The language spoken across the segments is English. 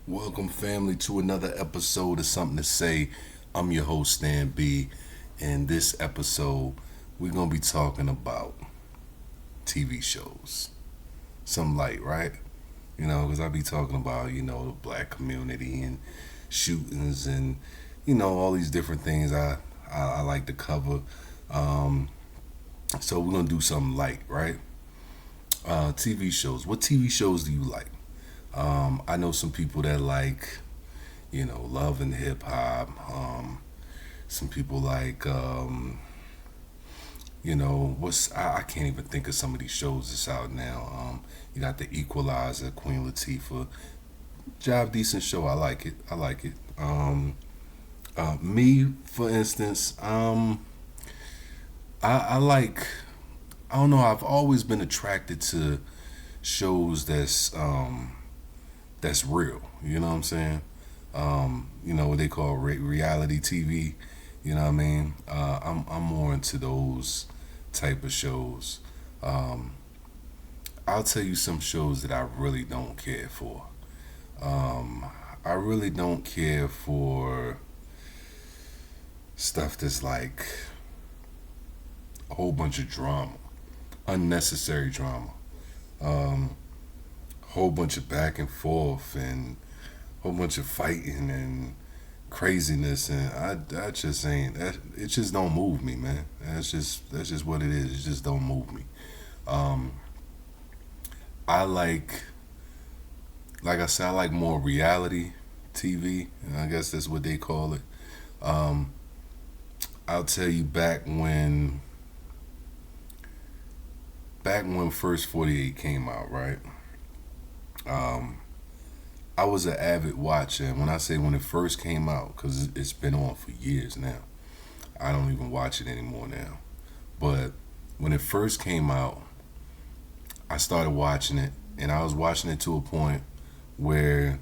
Welcome, family, to another episode of Something to Say. I'm your host, Stan B. And this episode, we're going to be talking about TV shows. Some light, right? Because I be talking about, the black community and shootings and, all these different things I like to cover. Um, so we're going to do something light, right? TV shows. What TV shows do you like? I know some people that like love and hip hop. Some people like, I can't even think of some of these shows that's out now. You got The Equalizer, Queen Latifah. Job decent show. I like it. I like it. Me, for instance, I like. I don't know. I've always been attracted to shows that's real. You know what I'm saying? What they call reality TV. You know what I mean? I'm more into those type of shows. Um, I'll tell you some shows that I really don't care for. Um, I really don't care for stuff that's like a whole bunch of drama, unnecessary drama, whole bunch of back and forth, and whole bunch of fighting and craziness, and I just ain't that. It just don't move me, man. That's just what it is. It just don't move me. Um, I like I said, I like more reality TV. I guess that's what they call it. Um, I'll tell you back when First 48 came out, right? Um, I was an avid watcher, and when I say when it first came out, because it's been on for years now, I don't even watch it anymore now. But when it first came out, I started watching it, and I was watching it to a point where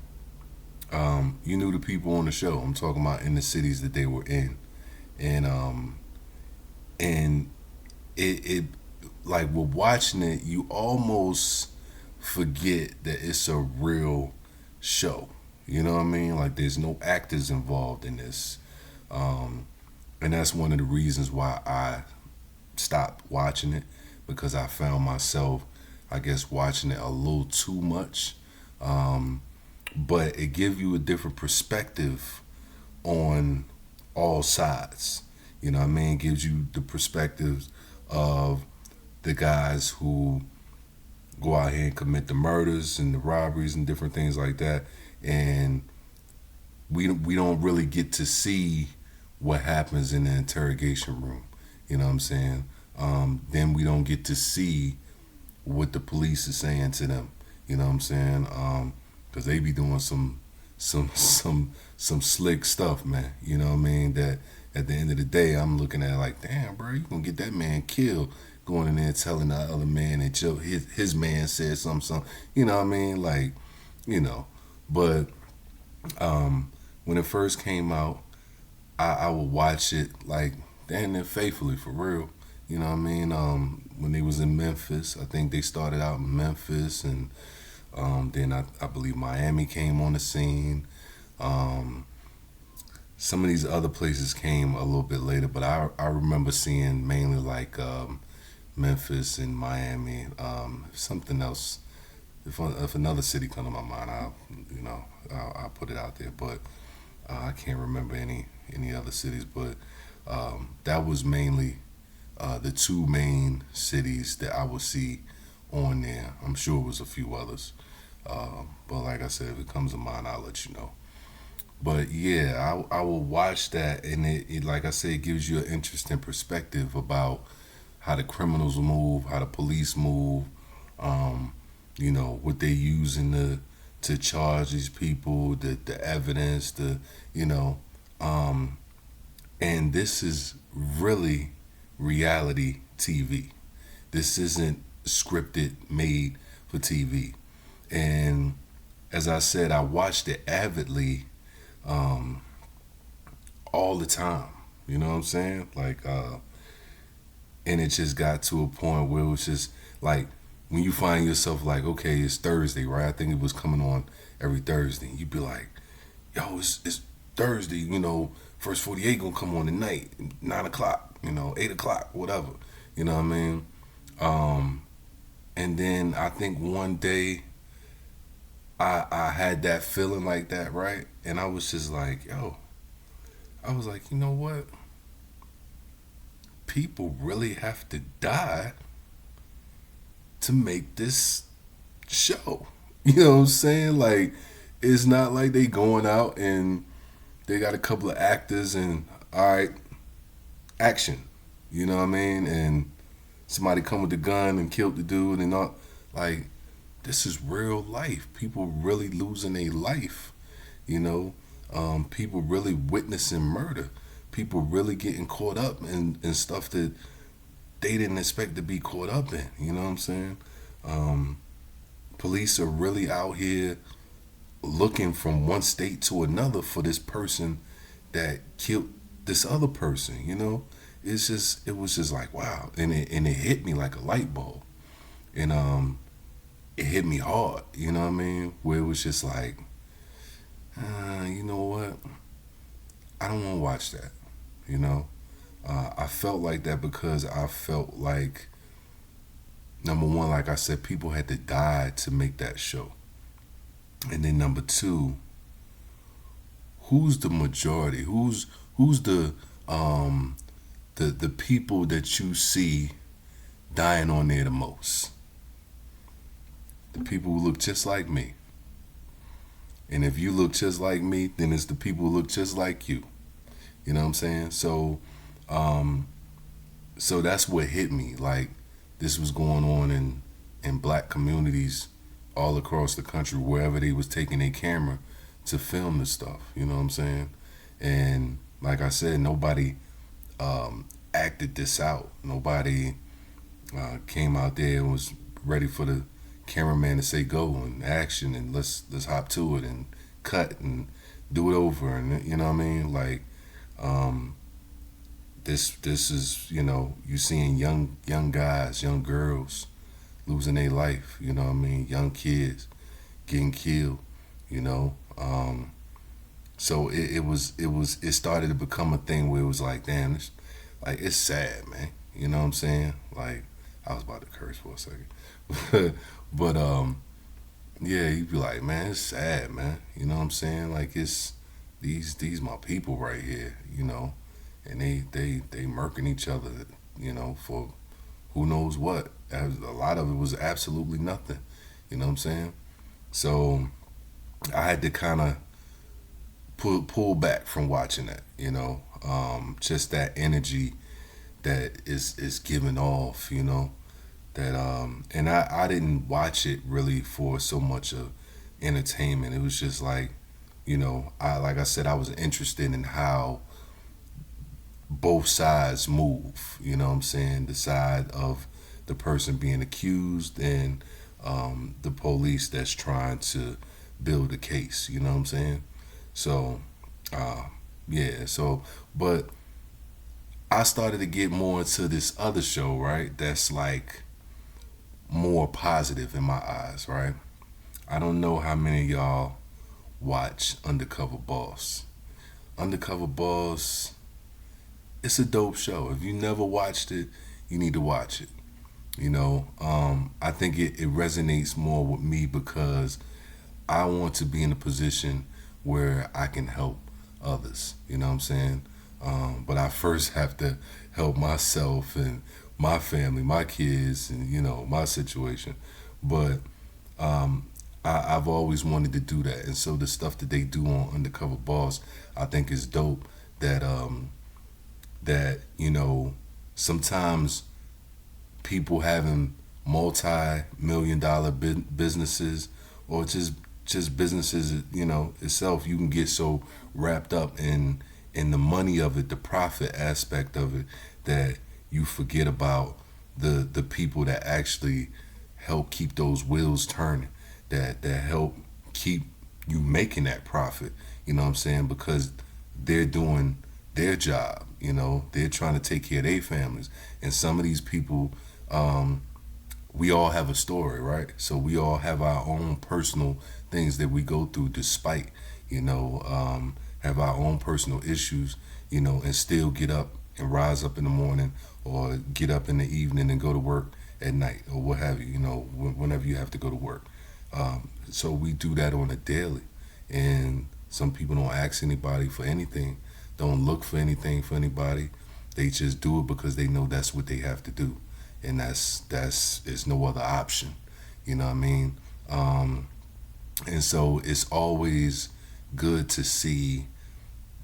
you knew the people on the show. I'm talking about in the cities that they were in, and and it like with watching it, you almost forget that it's a real show. You know what I mean? Like there's no actors involved in this, um, and that's one of the reasons why I stopped watching it because I found myself, I guess, watching it a little too much. Um, but it gives you a different perspective on all sides. You know what I mean? It gives you the perspectives of the guys who go out here and commit the murders and the robberies and different things like that. And we don't really get to see what happens in the interrogation room. You know what I'm saying? Then we don't get to see what the police is saying to them. You know what I'm saying? Because they be doing some slick stuff, man. You know what I mean? That at the end of the day, I'm looking at it like, damn, bro, you gonna get that man killed going in there telling the other man that his man said something. You know what I mean? Like, you know. But when it first came out, I would watch it like damn near faithfully for real. You know what I mean? When they was in Memphis, I think they started out in Memphis, and then I believe Miami came on the scene. Um, some of these other places came a little bit later, but I remember seeing mainly like Memphis and Miami. Something else, if another city come to my mind, I'll put it out there. But I can't remember any other cities. But that was mainly the two main cities that I would see on there. I'm sure it was a few others. But like I said, if it comes to mind, I'll let you know. But yeah, I will watch that, and it like I said, it gives you an interesting perspective about how the criminals move, how the police move, um, what they using to charge these people, the evidence, you know, um, and this is really reality TV. This isn't scripted, made for TV. And as I said, I watched it avidly um, all the time. You know what I'm saying? And it just got to a point where it was just like when you find yourself like, okay, it's Thursday, right? I think it was coming on every Thursday. You'd be like, yo, it's Thursday, first 48 gonna come on tonight, 9 o'clock, 8 o'clock, whatever. You know what I mean? Um, and then I think one day I had that feeling like that, right? And I was just like, yo, I was like, you know what? People really have to die to make this show. You know what I'm saying? Like, it's not like they going out and they got a couple of actors and all right, action. You know what I mean? And somebody come with the gun and killed the dude and all. Like, this is real life. People really losing their life. You know, people really witnessing murder. People really getting caught up in stuff that they didn't expect to be caught up in. You know what I'm saying? Um, Police are really out here looking from one state to another for this person that killed this other person. It was just like wow, and it hit me like a light bulb, and it hit me hard. You know what I mean? Where it was just like, you know what? I don't want to watch that. You know, I felt like that because I felt like number one, like I said, people had to die to make that show, and then number two, who's the majority? Who's the people that you see dying on there the most? The people who look just like me. And if you look just like me, then it's the people who look just like you. You know what I'm saying? Um, so that's what hit me. Like this was going on in black communities all across the country, wherever they was taking their camera to film the stuff. You know what I'm saying? And like I said, nobody acted this out. Nobody came out there and was ready for the cameraman to say go and action and let's hop to it and cut and do it over and you know what I mean like this is you seeing young guys, young girls losing their life, you know what I mean, young kids getting killed, you know. So it started to become a thing where it was like damn, it's sad, man, you know what I'm saying. Like I was about to curse for a second but yeah, you'd be like, man, it's sad, man, you know what I'm saying. Like it's these my people right here, and they murking each other, for who knows what. A lot of it was absolutely nothing, you know what I'm saying. So I had to kind of pull back from watching that, just that energy that is given off, that and I didn't watch it really for so much of entertainment. It was just like, I like I said, I was interested in how both sides move, you know what I'm saying? The side of the person being accused and the police that's trying to build a case, you know what I'm saying? So, uh, yeah, so, but I started to get more into this other show, right? That's like more positive in my eyes, right? I don't know how many of y'all watch Undercover Boss. Undercover Boss, it's a dope show. If you never watched it, you need to watch it. I think it resonates more with me because I want to be in a position where I can help others. You know what I'm saying? But I first have to help myself and my family, my kids, and my situation. But I've always wanted to do that, and so the stuff that they do on Undercover Boss, I think is dope. That sometimes people having multi-million-dollar businesses or just businesses, itself, you can get so wrapped up in the money of it, the profit aspect of it, that you forget about the people that actually help keep those wheels turning, that help keep you making that profit. You know what I'm saying? Because they're doing their job. They're trying to take care of their families, and some of these people we all have a story, right? So we all have our own personal things that we go through, despite, have our own personal issues, and still get up and rise up in the morning, or get up in the evening and go to work at night, or what have you, whenever you have to go to work. So we do that on a daily. And some people don't ask anybody for anything, don't look for anything for anybody. They just do it because they know that's what they have to do, and that's is no other option. You know what I mean? Um, and so it's always good to see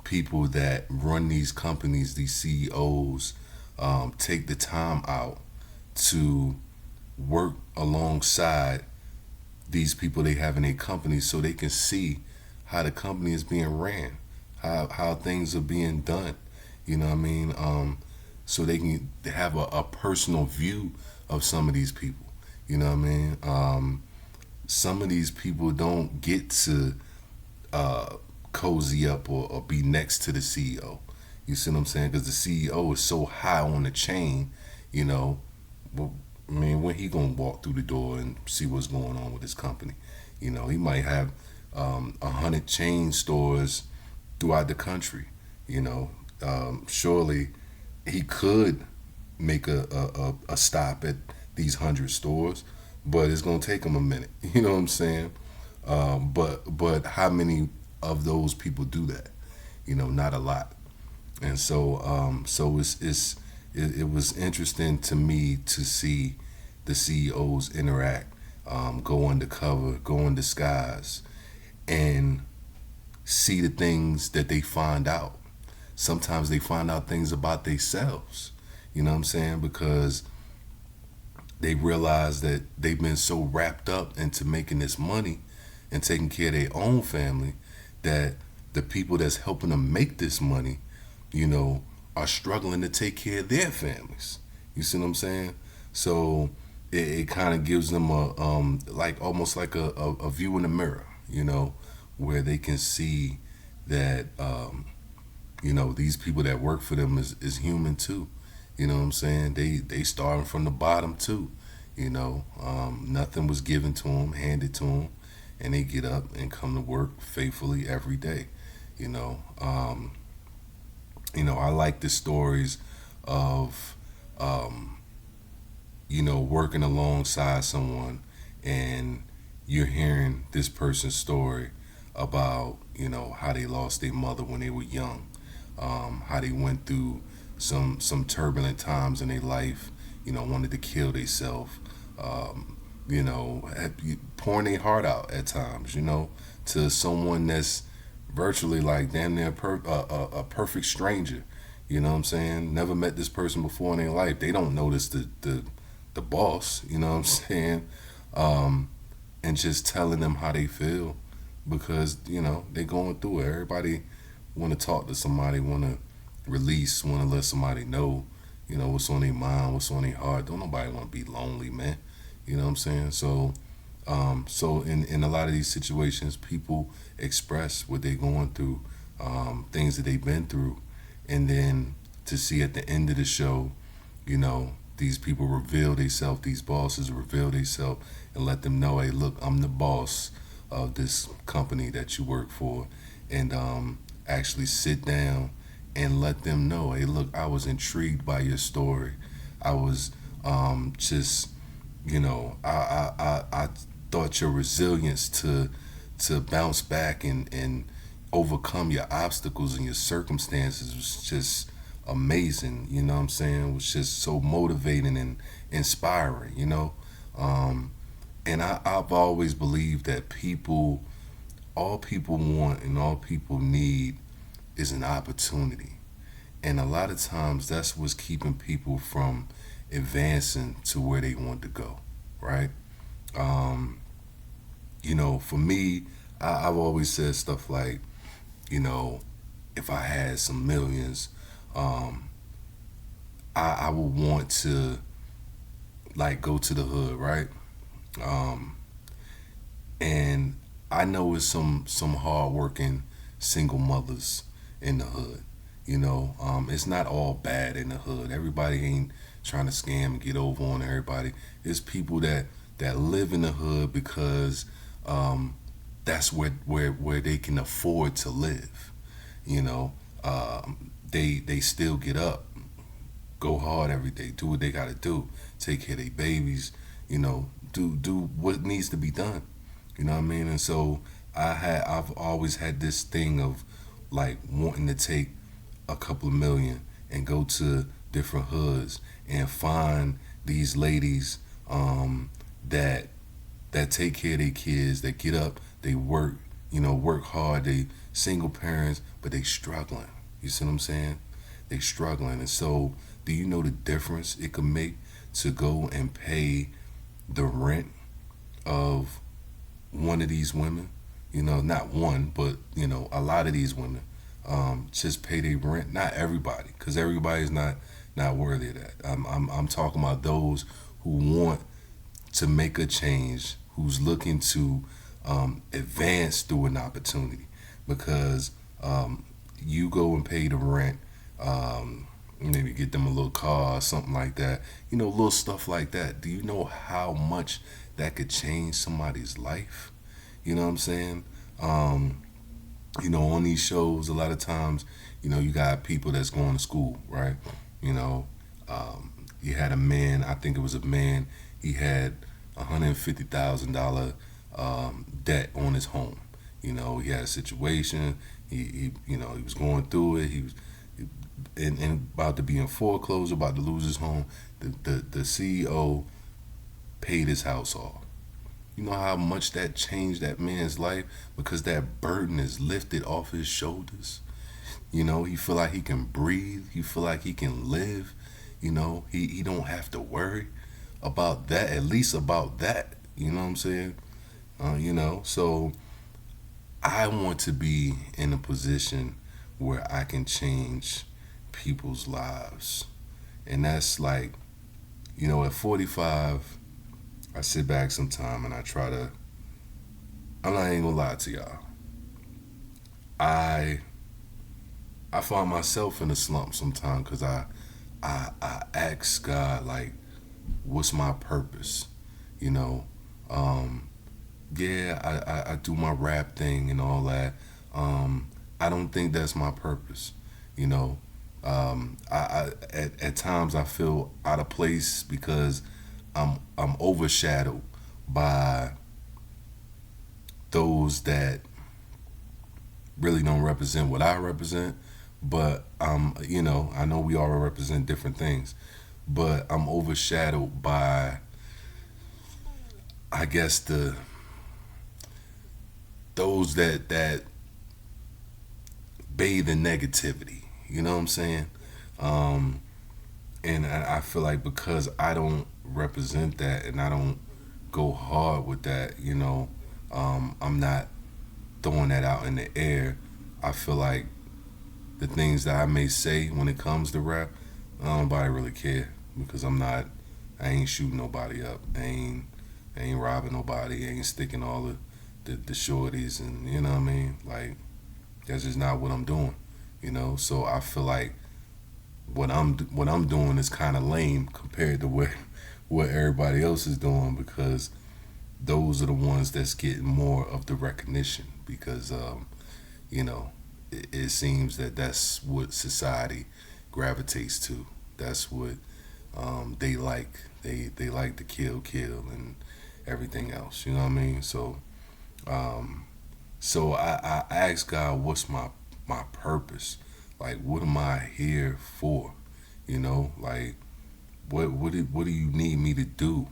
people that run these companies, these CEOs, take the time out to work alongside these people they have in their company, so they can see how the company is being ran, how things are being done. You know what I mean? So they can have a personal view of some of these people. You know what I mean? Some of these people don't get to uh, cozy up, or be next to the CEO. You see what I'm saying? Because the CEO is so high on the chain, you know. Well, I mean, when he gonna walk through the door and see what's going on with his company? He might have 100 chain stores throughout the country. Surely he could make a stop at these 100 stores, but it's gonna take him a minute. You know what I'm saying? But how many of those people do that? Not a lot. And so it was interesting to me to see the CEOs interact, go undercover, go in disguise, and see the things that they find out. Sometimes they find out things about themselves. You know what I'm saying? Because they realize that they've been so wrapped up into making this money and taking care of their own family, that the people that's helping them make this money, you know, are struggling to take care of their families. You see what I'm saying? So it kind of gives them like almost like a view in the mirror, where they can see that these people that work for them is human too. You know what I'm saying? They starting from the bottom too. Nothing was given to them, handed to them, and they get up and come to work faithfully every day. You know, um, I like the stories of working alongside someone, and you're hearing this person's story about how they lost their mother when they were young, how they went through some turbulent times in their life, wanted to kill themselves, pouring their heart out at times, to someone that's virtually like damn near a perfect stranger. You know what I'm saying? Never met this person before in their life. They don't notice the boss. You know what I'm saying? Um, and just telling them how they feel, because they going through it. Everybody want to talk to somebody, want to release, want to let somebody know, what's on their mind, what's on their heart. Don't nobody want to be lonely, man. You know what I'm saying? So in a lot of these situations, people express what they're going through, things that they've been through, and then to see at the end of the show, these people reveal themselves, these bosses reveal themselves, and let them know, hey, look, I'm the boss of this company that you work for, and actually sit down and let them know, hey, look, I was intrigued by your story. I was just, I thought your resilience to bounce back and overcome your obstacles and your circumstances was just amazing. You know what I'm saying? It was just so motivating and inspiring. And I've always believed that all people want and all people need is an opportunity. And a lot of times that's what's keeping people from advancing to where they want to go, right? Um, for me, I've always said stuff like, you know, if I had some millions, um, I would want to like go to the hood, right? Um, and I know it's some hardworking single mothers in the hood. It's not all bad in the hood. Everybody ain't trying to scam and get over on everybody. It's people that live in the hood because um, that's where they can afford to live. You know, they still get up, go hard every day, do what they got to do, take care of their babies. You know, do what needs to be done. You know what I mean? And so I've always had this thing of like wanting to take a couple of million and go to different hoods and find these ladies that take care of their kids, that get up, they work, work hard, they single parents, but they struggling. You see what I'm saying? They struggling. And so do you know the difference it could make to go and pay the rent of one of these women? Not one, but a lot of these women just pay their rent. Not everybody, because everybody's not worthy of that. I'm talking about those who want to make a change, who's looking to advance through an opportunity, because you go and pay the rent, maybe get them a little car or something like that, little stuff like that. Do you know how much that could change somebody's life? You know what I'm saying? On these shows, a lot of times, you got people that's going to school, right? You know, you had a man, I think it was a man, he had $150,000 debt on his home. He had a situation, he was going through it, he was and about to be in foreclosure, about to lose his home. The CEO paid his house off. You know how much that changed that man's life, because that burden is lifted off his shoulders. He feel like he can breathe. He feel like he can live. He don't have to worry about that. At least about that. You know what I'm saying? So I want to be in a position where I can change people's lives, and that's like, at 45. I sit back sometime and I try to. I'm not even gonna lie to y'all. I I find myself in a slump sometimes because I ask God, like, what's my purpose? You know, um, yeah, I do my rap thing and all that. I don't think that's my purpose. You know, at times I feel out of place because I'm overshadowed by those that really don't represent what I represent. But I know we all represent different things, but I'm overshadowed by, I guess, those that bathe in negativity. You know what I'm saying? Um, and I feel like because I don't represent that and I don't go hard with that, I'm not throwing that out in the air. I feel like the things that I may say when it comes to rap, nobody really care because I ain't shooting nobody up. I ain't robbing nobody. I ain't sticking all the shorties, and you know what I mean. Like, that's just not what I'm doing. So I feel like what I'm doing is kind of lame compared to what everybody else is doing, because those are the ones that's getting more of the recognition, because you know it seems that that's what society gravitates to. That's what they like. They like to kill and everything else. You know what I mean? Um, so I ask God, what's my purpose? Like, what am I here for? Like, what do you need me to do?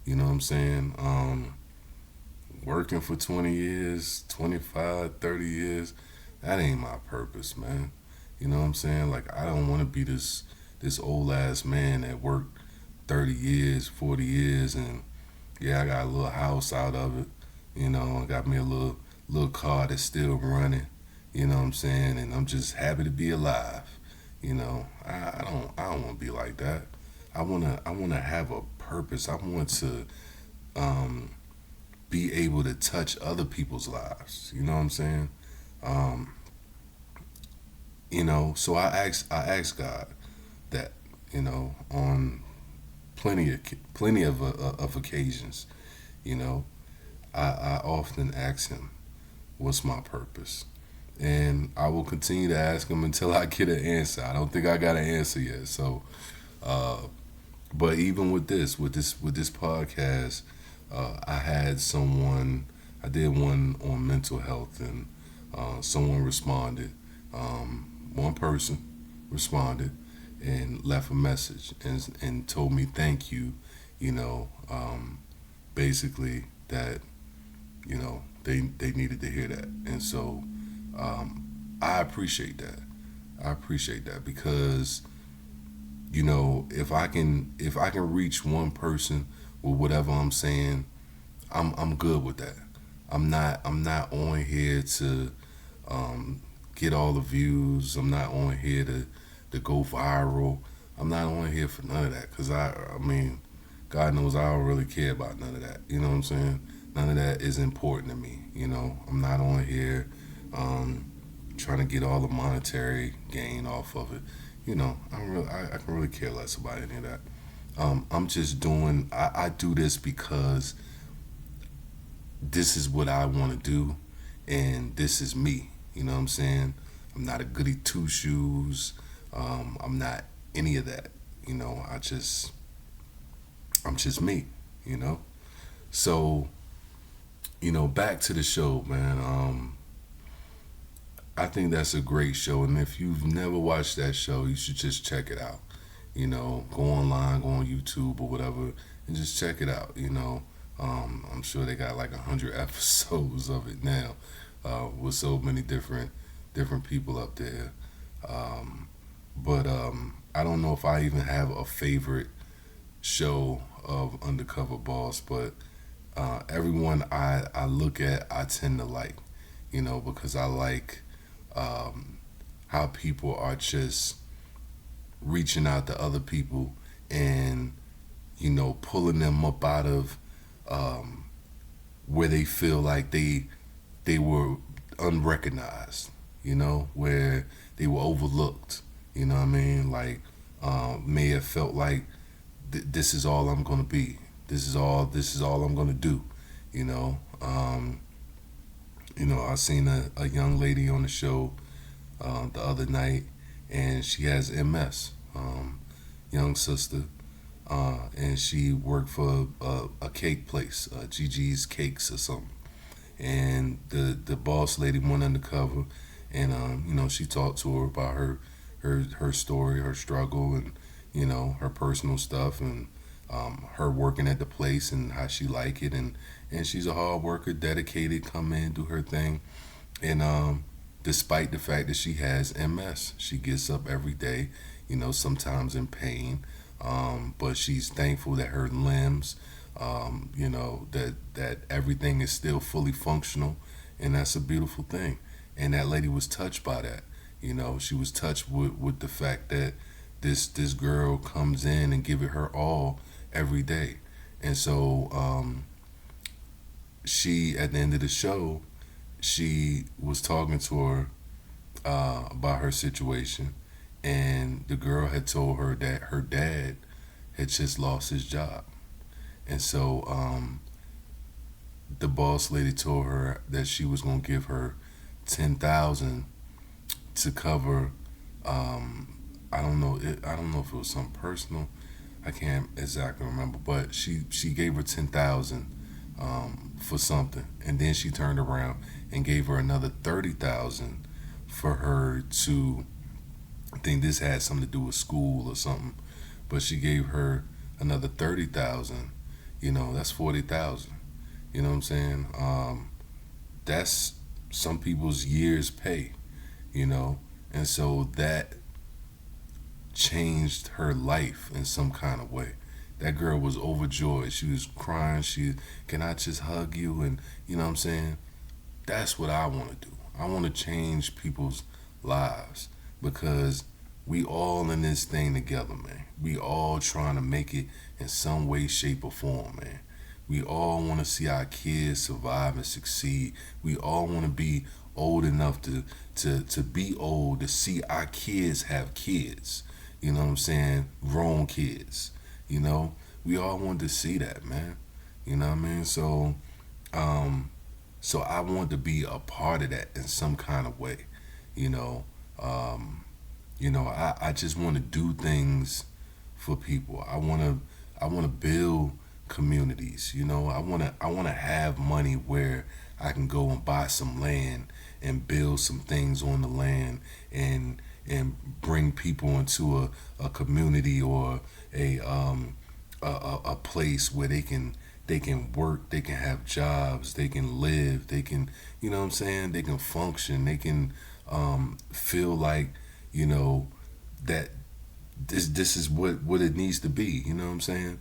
You know what I'm saying? Working for 20 years, 25, 30 years, that ain't my purpose, man. You know what I'm saying? Like, I don't want to be this old ass man that worked 30 years, 40 years, and yeah, I got a little house out of it. I got me a little car that's still running. You know what I'm saying? And I'm just happy to be alive. I don't want to be like that. I wanna have a purpose. I want to um, be able to touch other people's lives. You know what I'm saying? Um, so I ask God that, on plenty of occasions. You know, I often ask him, "What's my purpose?" And I will continue to ask him until I get an answer. I don't think I got an answer yet. So, uh, but even with this podcast, I had someone. I did one on mental health, and someone responded. One person responded and left a message and told me thank you. You know, basically that they needed to hear that, and so I appreciate that. I appreciate that because if I can reach one person with whatever I'm saying, I'm good with that. I'm not on here to um, get all the views. I'm not on here to go viral. I'm not on here for none of that because I mean, God knows I don't really care about none of that. You know what I'm saying? None of that is important to me. I'm not on here um, trying to get all the monetary gain off of it. I can really care less about any of that. I'm just doing. I do this because this is what I want to do, and this is me. You know what I'm saying? I'm not a goody two shoes. I'm not any of that. I'm just me. You know. So back to the show, man. I think that's a great show, and if you've never watched that show, you should just check it out. Go online, go on YouTube or whatever, and just check it out. I'm sure they got like 100 episodes of it now, with so many different people up there. But I don't know if I even have a favorite show of Undercover Boss, but everyone I look at, I tend to like, because I like um, how people are just reaching out to other people and pulling them up out of um, where they feel like they were unrecognized, where they were overlooked. You know what I mean? Like may have felt like this is all I'm gonna be. This is all I'm gonna do. You know. I seen a young lady on the show the other night, and she has MS. Young sister, and she worked for a cake place, Gigi's Cakes or something. And the boss lady went undercover, and she talked to her about her story, her struggle, and her personal stuff, and her working at the place and how she like it, and she's a hard worker, dedicated, come in, do her thing, and despite the fact that she has MS, she gets up every day, sometimes in pain, but she's thankful that her limbs, that everything is still fully functional, and that's a beautiful thing. And that lady was touched by that. She was touched with the fact that this girl comes in and give it her all every day. And so she, at the end of the show, she was talking to her about her situation, and the girl had told her that her dad had just lost his job. And so the boss lady told her that she was gonna give her 10,000 to cover. I don't know. I don't know if it was something personal. I can't exactly remember, but she gave her 10,000 for something, and then she turned around and gave her another 30,000 for her to. I think this had something to do with school or something, but she gave her another 30,000. That's 40,000. You know what I'm saying? That's some people's year's pay. And so that changed her life in some kind of way. That girl was overjoyed. She was crying. Can I just hug you? And you know what I'm saying? That's what I want to do. I want to change people's lives because we all in this thing together, man. We all trying to make it in some way, shape, or form, man. We all want to see our kids survive and succeed. We all want to be old enough to be old to see our kids have kids. You know what I'm saying? Grown kids. You know, we all wanted to see that, man. You know what I mean? Um, so I want to be a part of that in some kind of way. You know, um, I just want to do things for people. I want to build communities. I want to have money where I can go and buy some land and build some things on the land and bring people into a community or a place where they can work, they can have jobs, they can live, they can, what I'm saying, they can function, they can feel like, you know, that this is what it needs to be. You know what I'm saying?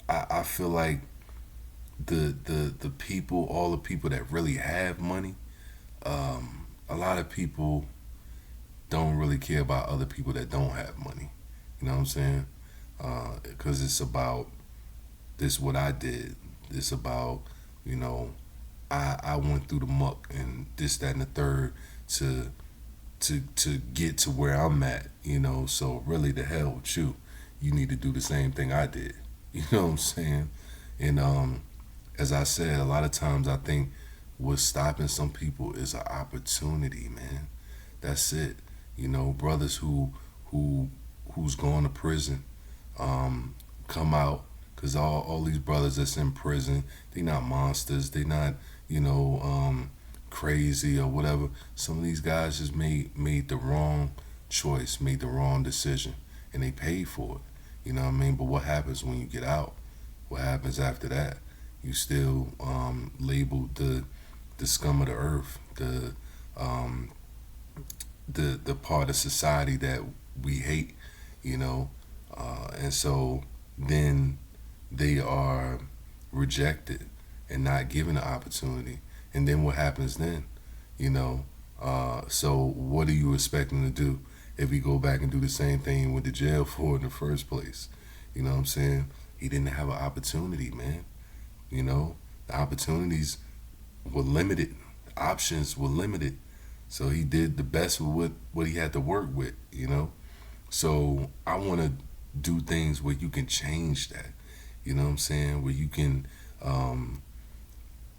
I feel like the people, all the people that really have money, a lot of people don't really care about other people that don't have money. You know what I'm saying? Because it's about this what I did. It's about, you know, I went through the muck and this, that, and the third to to get to where I'm at. So really, the hell with you. You need to do the same thing I did. You know what I'm saying? And as I said, a lot of times I think what's stopping some people is an opportunity, man. That's it. Brothers who who's going to prison, come out, because all these brothers that's in prison, they not monsters. They not, crazy or whatever. Some of these guys just made the wrong choice, made the wrong decision, and they paid for it. You know what I mean? But what happens when you get out? What happens after that? You still labeled the scum of the earth, um, the part of society that we hate. You know, and so then they are rejected and not given an opportunity. And then what happens then? You know, so what are you expecting to do if we go back and do the same thing he went to jail for in the first place? You know what I'm saying? He didn't have an opportunity, man. The opportunities were limited, options were limited. So he did the best with what he had to work with. So I want to do things where you can change that. You know what I'm saying? Where you can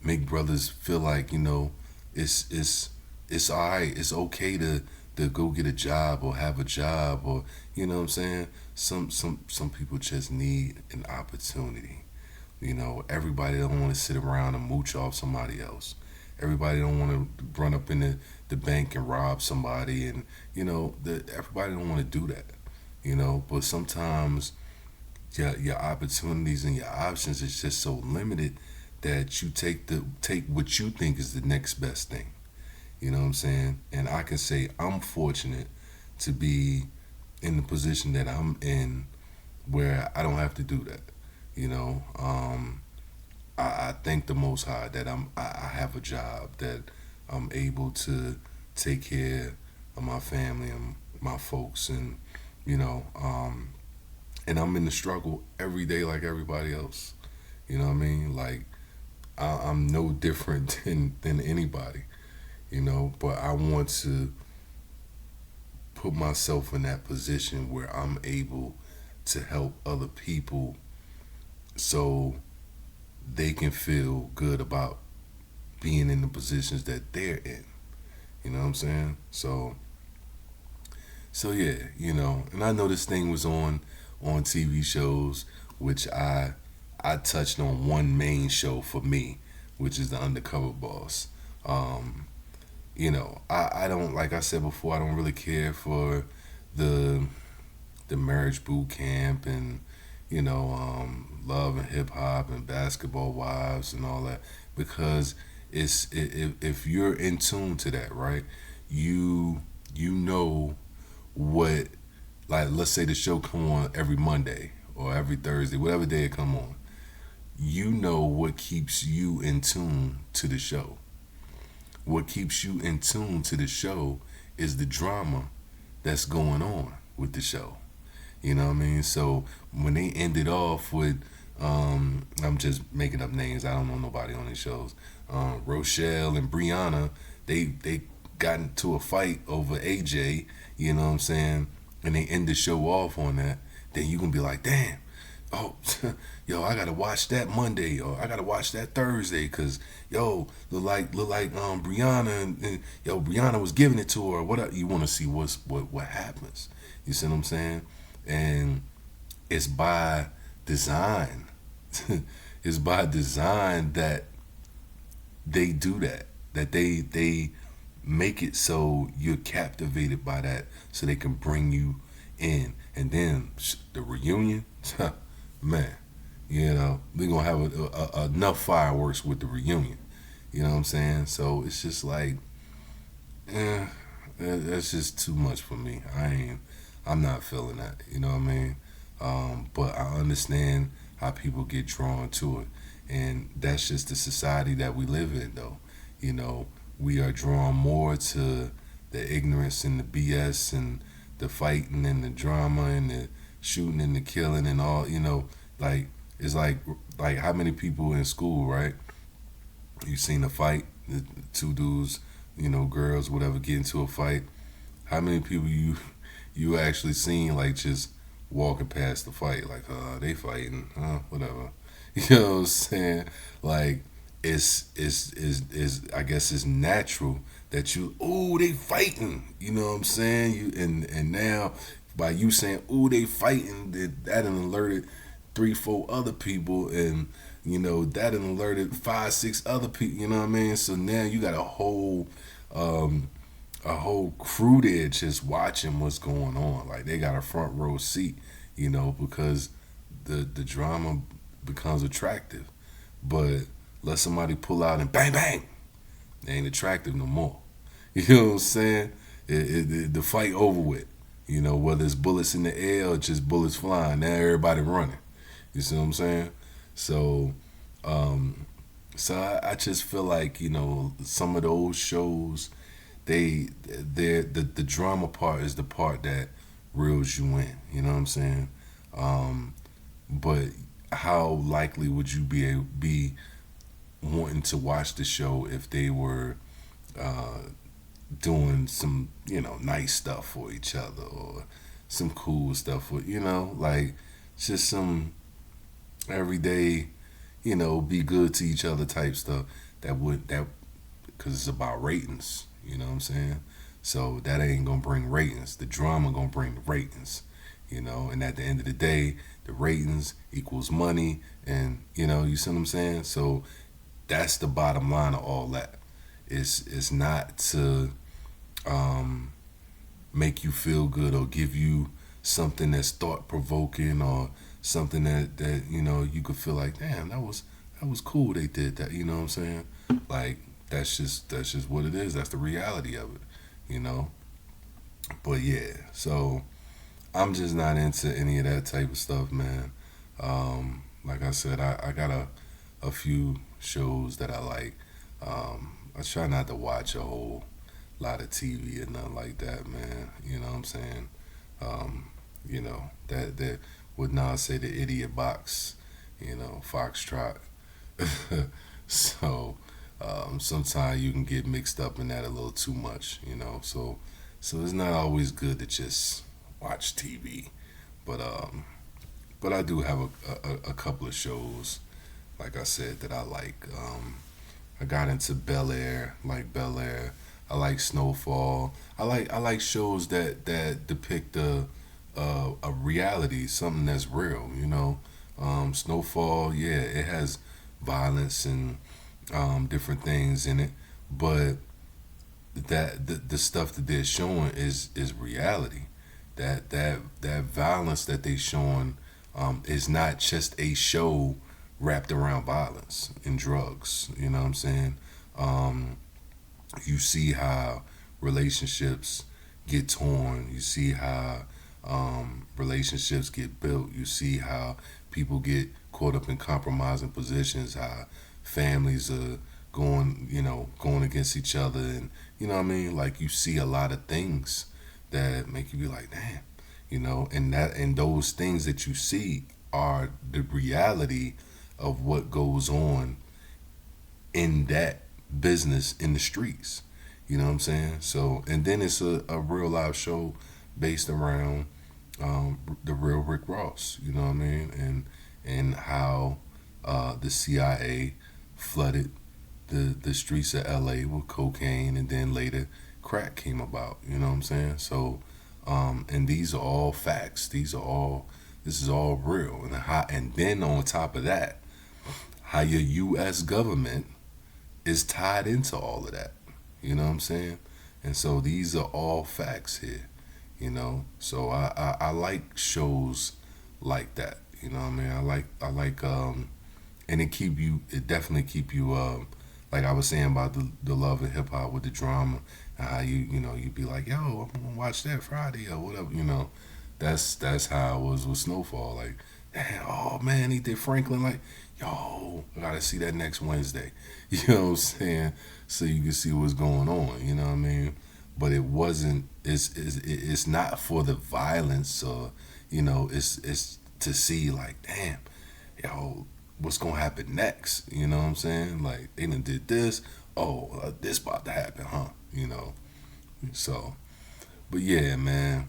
make brothers feel like it's all right. It's okay to go get a job or have a job, or what I'm saying. Some people just need an opportunity. Everybody don't want to sit around and mooch off somebody else. Everybody don't want to run up in the bank and rob somebody, and everybody don't want to do that. But sometimes your opportunities and your options is just so limited that you take what you think is the next best thing. You know what I'm saying? And I can say I'm fortunate to be in the position that I'm in, where I don't have to do that. You know, I thank the Most High that I have a job that I'm able to take care of my family and my folks, and you know, and I'm in the struggle every day like everybody else. You know what I mean? Like I'm no different than anybody. But I want to put myself in that position where I'm able to help other people so they can feel good about being in the positions that they're in. You know what I'm saying? So yeah, and I know this thing was on TV shows, which I touched on one main show for me, which is the Undercover Boss. Um, I don't, like I said before, I don't really care for the marriage boot camp and love and hip hop and basketball wives and all that, because if you're in tune to that, right? You know what, like, let's say the show come on every Monday or every Thursday, whatever day it come on. You know what keeps you in tune to the show. What keeps you in tune to the show is the drama that's going on with the show. You know what I mean? So when they ended off with, I'm just making up names. I don't know nobody on these shows. Rochelle and Brianna, they got into a fight over AJ. You know what I'm saying? And they end the show off on that. Then you gonna be like, damn. oh, yo, I gotta watch that Monday, or I gotta watch that Thursday, cause yo, look like Brianna, and yo, Brianna was giving it to her. What you want to see? What happens? You see what I'm saying? And it's by design. It's by design that they do that. That they make it so you're captivated by that, so they can bring you in. And then the reunion, man, we're gonna have enough fireworks with the reunion. You know what I'm saying? So it's just like, eh, that's just too much for me. I'm not feeling that. You know what I mean? But I understand how people get drawn to it, and that's just the society that we live in, though. You know, we are drawn more to the ignorance and the BS and the fighting and the drama and the shooting and the killing and all. Like it's like how many people in school, right? You seen a fight, the two dudes, girls, whatever, get into a fight. How many people you actually seen like just walking past the fight, like they fighting, whatever. You know what I'm saying? Like it's I guess it's natural that they fighting. You know what I'm saying? And now by you saying they fighting, that done alerted 3, 4 other people, and that done alerted 5, 6 other people. You know what I mean? So now you got um, a whole crew there just watching what's going on. Like they got a front row seat, because the drama becomes attractive. But let somebody pull out and bang bang, they ain't attractive no more. You know what I'm saying? The fight over with. Whether it's bullets in the air or just bullets flying, now everybody running. You see what I'm saying? So, I just feel like some of those shows, the drama part is the part that reels you in. You know what I'm saying? But how likely would you be wanting to watch the show if they were doing some nice stuff for each other, or some cool stuff for like just some everyday be good to each other type stuff, that because it's about ratings. You know what I'm saying? So that ain't gonna bring ratings. The drama gonna bring the ratings. And at the end of the day, the ratings equals money, and you see what I'm saying? So that's the bottom line of all that. It's not to um, make you feel good or give you something that's thought provoking, or something that you could feel like, damn, that was cool they did that. You know what I'm saying? Like that's just what it is. That's the reality of it. You know. But yeah, so I'm just not into any of that type of stuff, man. Like I said, I got a few shows that I like. I try not to watch a whole lot of TV and nothing like that, man. You know what I'm saying? That would not say the idiot box, Foxtrot. So sometimes you can get mixed up in that a little too much, So it's not always good to just watch TV, but I do have a couple of shows, like I said, that I like. I got into Bel Air, like Bel Air. I like Snowfall. I like shows that depict a reality, something that's real. Snowfall, yeah, it has violence and different things in it, but the stuff that they're showing is reality. That violence that they showing is not just a show wrapped around violence and drugs. You know what I'm saying? Um, you see how relationships get torn. You see how relationships get built. You see how people get caught up in compromising positions. How families are going against each other, and you know what I mean. Like you see a lot of things that make you be like, damn, and those things that you see are the reality of what goes on in that business in the streets. You know what I'm saying? So, and then it's a real live show based around the real Rick Ross. You know what I mean? and how the CIA flooded the streets of LA with cocaine, and then later crack came about. You know what I'm saying? So, and these are all facts. This is all real. And then on top of that, how your U.S. government is tied into all of that. You know what I'm saying? And so these are all facts here. So I like shows like that. You know what I mean? I like and it definitely keep you like I was saying about the love of hip hop with the drama, and how you'd be like, yo, I'm gonna watch that Friday or whatever. That's how it was with Snowfall. Like, damn, oh man, he did Franklin. Like, yo, I gotta see that next Wednesday. You know what I'm saying? So you can see what's going on. You know what I mean? But it wasn't. It's not for the violence, or it's to see like, damn, yo, what's gonna happen next? You know what I'm saying? Like, they done did this. Oh, this about to happen, huh? So, but yeah, man.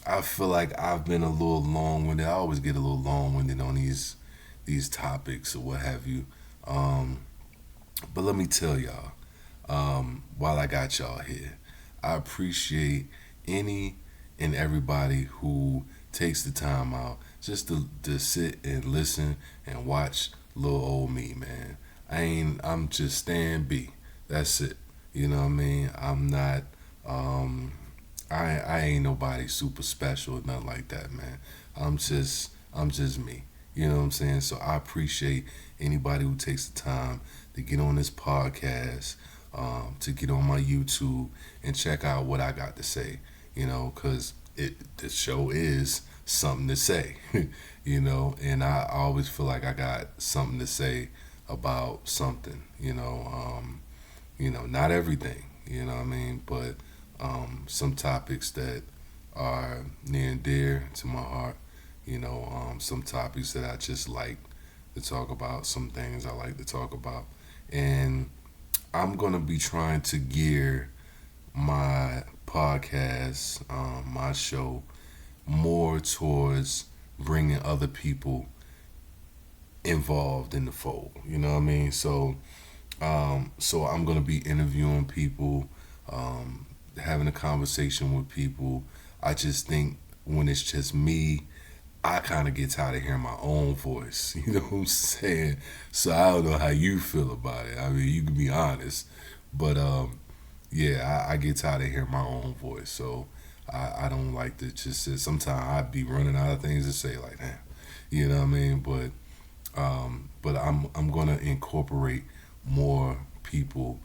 I feel like I've been a little long winded. I always get a little long winded on these topics or what have you. Um, but let me tell y'all, while I got y'all here, I appreciate any and everybody who takes the time out just to sit and listen and watch little old me, man. I'm just Stan B. That's it. You know what I mean? I'm not um I ain't nobody super special or nothing like that, man. I'm just me. You know what I'm saying? So I appreciate anybody who takes the time to get on this podcast, to get on my YouTube and check out what I got to say. Because the show is something to say. And I always feel like I got something to say about something. Not everything. You know what I mean? But some topics that are near and dear to my heart. Some topics that I just like to talk about. Some things I like to talk about, and I'm gonna be trying to gear my podcast, my show, more towards bringing other people involved in the fold. You know what I mean? So I'm gonna be interviewing people, having a conversation with people. I just think when it's just me, I kind of get tired of hearing my own voice. You know what I'm saying? So I don't know how you feel about it. I mean, you can be honest, but yeah, I get tired of hearing my own voice. So I don't like to just sit. Sometimes I'd be running out of things to say, like, damn, you know what I mean? But I'm gonna incorporate more people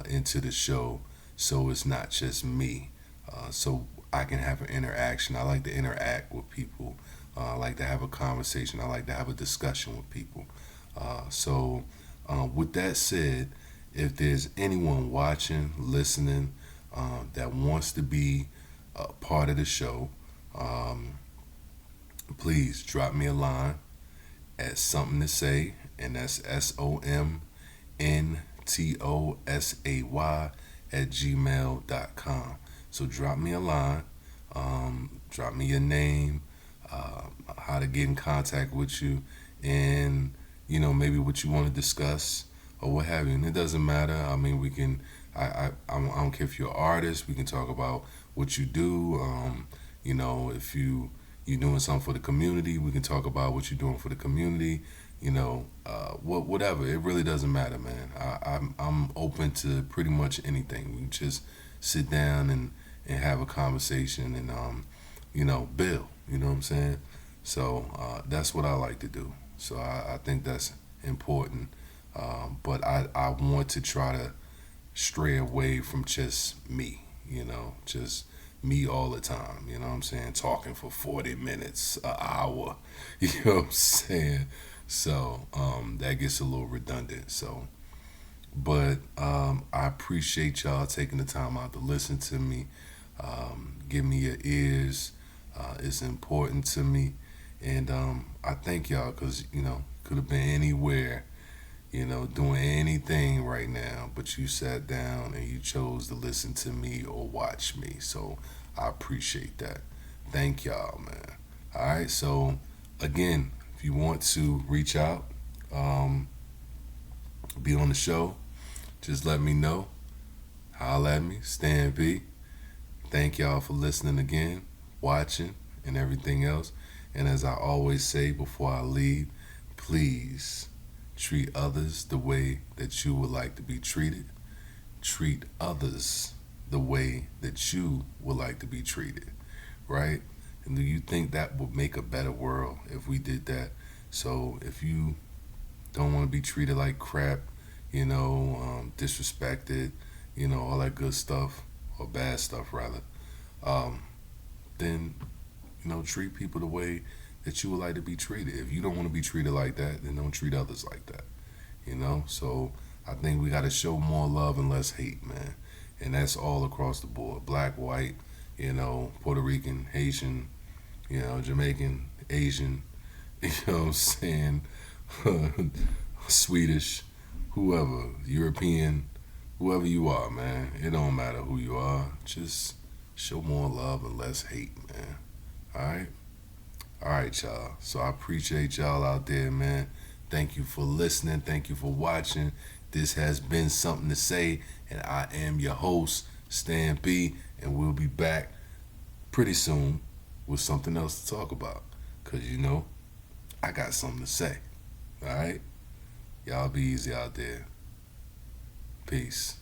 into the show, so it's not just me. So I can have an interaction. I like to interact with people. I like to have a conversation. I like to have a discussion with people. With that said, if there's anyone watching, listening, that wants to be a part of the show, um, please drop me a line at something to say, and that's SOMNTOSAY at gmail.com. So drop me a line, drop me your name, how to get in contact with you, and maybe what you want to discuss or what have you. And it doesn't matter. I mean, we can. I don't care if you're an artist. We can talk about what you do. If you're doing something for the community, we can talk about what you're doing for the community. Whatever. It really doesn't matter, man. I'm open to pretty much anything. We can just sit down and have a conversation and build. You know what I'm saying? So that's what I like to do. So I think that's important. But I want to try to stray away from just me, just me all the time, you know what I'm saying? Talking for 40 minutes, an hour, you know what I'm saying? So that gets a little redundant. But I appreciate y'all taking the time out to listen to me. Give me your ears. It's important to me. And I thank y'all because, could have been anywhere, doing anything right now, but you sat down and you chose to listen to me or watch me. So I appreciate that. Thank y'all, man. All right. So again, if If you want to reach out, um, be on the show, just let me know. Holla at me, Stan B. Thank y'all for listening again, watching, and everything else. And as I always say before I leave, please treat others the way that you would like to be treated. Treat others the way that you would like to be treated, right? And do you think that would make a better world if we did that? So if you don't want to be treated like crap, disrespected, all that good stuff, or bad stuff rather, um, then, treat people the way that you would like to be treated. If you don't want to be treated like that, then don't treat others like that. So I think we got to show more love and less hate, man. And that's all across the board: black, white, Puerto Rican, Haitian, Jamaican, Asian, you know what I'm saying? Swedish, whoever, European, whoever you are, man. It don't matter who you are. Just show more love and less hate, man. All right? All right, y'all. So I appreciate y'all out there, man. Thank you for listening. Thank you for watching. This has been Something to Say, and I am your host, Stan B, and we'll be back pretty soon with something else to talk about. Because, I got something to say. All right? Y'all be easy out there. Peace.